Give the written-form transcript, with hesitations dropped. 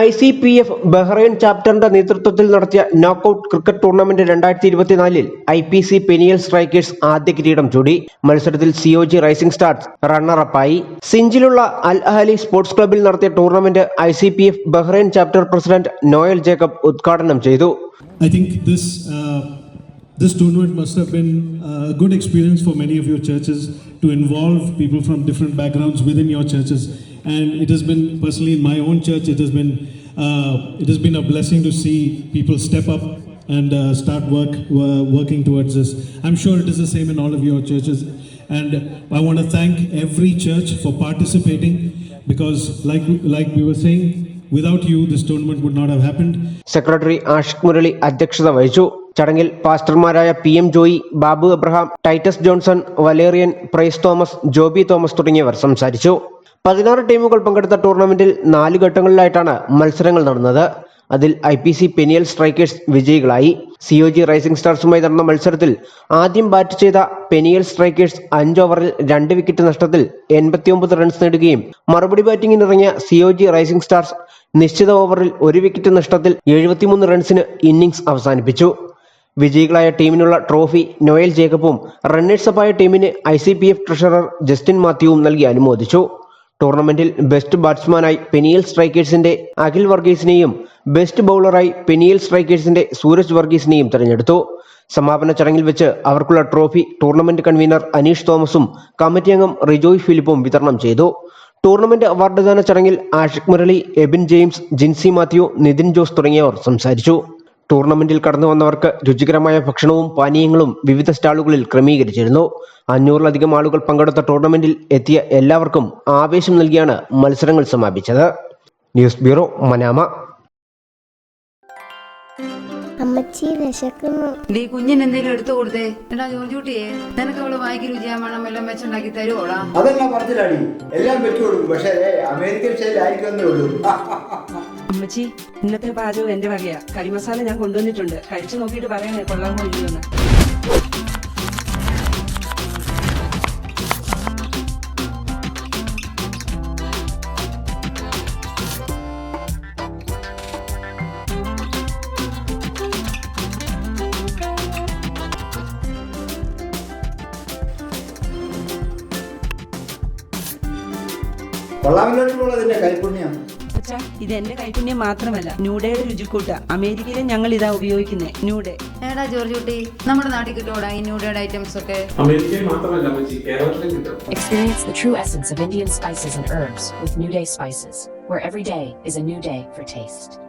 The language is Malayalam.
ICPF ബഹ്റൈൻ ചാപ്റ്ററിന്റെ നേതൃത്വത്തിൽ നടത്തിയ knockout cricket tournament 2024 IPC പെനിയൽ strikers ആദ്യ കിരീടം ചൂടി. മത്സരത്തിൽ COG റൈസിംഗ് സ്റ്റാർസ് റണ്ണറപ്പായി. സിഞ്ചിലുള്ള അൽ അഹലി സ്പോർട്സ് ക്ലബ്ബിൽ നടത്തിയ tournament ICPF Bahrain chapter president Noel Jacob ഉദ്ഘാടനം ചെയ്തു. This tournament must have been a good experience for many of your churches to involve people from different backgrounds within your churches, and it has been personally in my own church it has been a blessing to see people step up and start working towards this. I'm sure it is the same in all of your churches, and I want to thank every church for participating, because like we were saying, without you this tournament would not have happened. Secretary Ashiq Murali അധ്യക്ഷത വഹിച്ചു. ചടങ്ങിൽ പാസ്റ്റർമാരായ PM Joy, Babu Abraham, Titus Johnson, Valerian, Price Thomas, Joby Thomas തുടങ്ങിയവർ സംസാരിച്ചു. 16 ടീമുകൾ പങ്കെടുത്ത ടൂർണമെന്റിൽ 4 ഘട്ടങ്ങളിലായിട്ടാണ് മത്സരങ്ങൾ നടന്നത്. അതിൽ IPC പെനിയൽ സ്ട്രൈക്കേഴ്സ് വിജയികളായി. COG റൈസിംഗ് സ്റ്റാർസുമായി നടന്ന മത്സരത്തിൽ ആദ്യം ബാറ്റ് ചെയ്ത പെനിയൽ സ്ട്രൈക്കേഴ്സ് 5 ഓവറിൽ 2 വിക്കറ്റ് നഷ്ടത്തിൽ 89 റൺസ് നേടുകയും മറുപടി ബാറ്റിംഗിനിറങ്ങിയ COG റൈസിംഗ് സ്റ്റാർസ് നിശ്ചിത ഓവറിൽ 1 വിക്കറ്റ് നഷ്ടത്തിൽ 73 റൺസിന് ഇന്നിംഗ്സ് അവസാനിപ്പിച്ചു. വിജയികളായ ടീമിനുള്ള ട്രോഫി നോയൽ ജേക്കബും റണ്ണേഴ്സപ്പായ ടീമിന് ICPF ട്രഷറർ ജസ്റ്റിൻ മാത്യുവും നൽകി അനുമോദിച്ചു. ടൂർണമെന്റിൽ ബെസ്റ്റ് ബാറ്റ്സ്മാനായി പെനിയൽ സ്ട്രൈക്കേഴ്സിന്റെ അഖിൽ വർഗീസിനെയും ബെസ്റ്റ് ബൗളറായി പെനിയൽ സ്ട്രൈക്കേഴ്സിന്റെ സൂരജ് വർഗീസിനെയും തെരഞ്ഞെടുത്തു. സമാപന ചടങ്ങിൽ വെച്ച് അവർക്കുള്ള ട്രോഫി ടൂർണമെന്റ് കൺവീനർ അനീഷ് തോമസും കമ്മിറ്റി അംഗം റിജോയ് ഫിലിപ്പും വിതരണം ചെയ്തു. ടൂർണമെന്റ് അവാർഡ്ദാന ചടങ്ങിൽ ആഷിഖ് മുരളി, എബിൻ ജെയിംസ്, ജിൻസി മാത്യു, നിതിൻ ജോസ് തുടങ്ങിയവർ സംസാരിച്ചു. ടൂർണമെന്റിൽ കടന്നു വന്നവർക്ക് രുചികരമായ ഭക്ഷണവും പാനീയങ്ങളും വിവിധ സ്റ്റാളുകളിൽ ക്രമീകരിച്ചിരുന്നു. 500-ലധികം ആളുകൾ പങ്കെടുത്ത ടൂർണമെന്റിൽ എത്തിയ എല്ലാവർക്കും ആവേശം നൽകിയാണ് മത്സരങ്ങൾ സമാപിച്ചത്. News bureau, Manama. അമ്മച്ചി വിശക്കുന്നു. നീ കുഞ്ഞിന് എന്തെങ്കിലും എടുത്തു കൊടുത്തേ. എടാ ജോർജൂട്ടിയെ, നിനക്ക് അവള് വായിക്ക് രുചിയാമണം എല്ലാം വെച്ചുണ്ടാക്കി തരുവോടാ? അതെല്ലാം പറഞ്ഞില്ലാടി, എല്ലാം വെച്ചു കൊടുക്കും. പക്ഷേ അമേരിക്കൻ സ്റ്റൈലായിരിക്കുന്നേ ഉള്ളൂ. അമ്മച്ചി, ഇന്നത്തെ പാചകം എന്റെ വകയാ. കരിമസാല ഞാൻ കൊണ്ടുവന്നിട്ടുണ്ട്. കഴിച്ചു നോക്കിയിട്ട് പറയണേ കൊള്ളാമോ ഇല്ലയോന്ന്. കൊള്ളാമല്ലോട്ടുള്ളതിന്റെ കൈപുണ്യം. ഇത് എന്റെ കൈപുണ്യം മാത്രമല്ല, ന്യൂഡേയുടെ രുചിക്കൂട്ട. അമേരിക്കയിലും ഞങ്ങൾ ഇതാ ഉപയോഗിക്കുന്നത്, ന്യൂഡേ. ഏടാ ജോർജൂട്ടി, നമ്മുടെ നാട്ടിൽ കിട്ടോടാ ഈ ന്യൂഡേയുടെ ഐറ്റംസ് ഒക്കെ? അമേരിക്കയിൽ മാത്രമല്ല കേരളത്തിലും കിട്ടും. Experience the true essence of Indian spices and herbs with New Day spices, where every day is a new day for taste.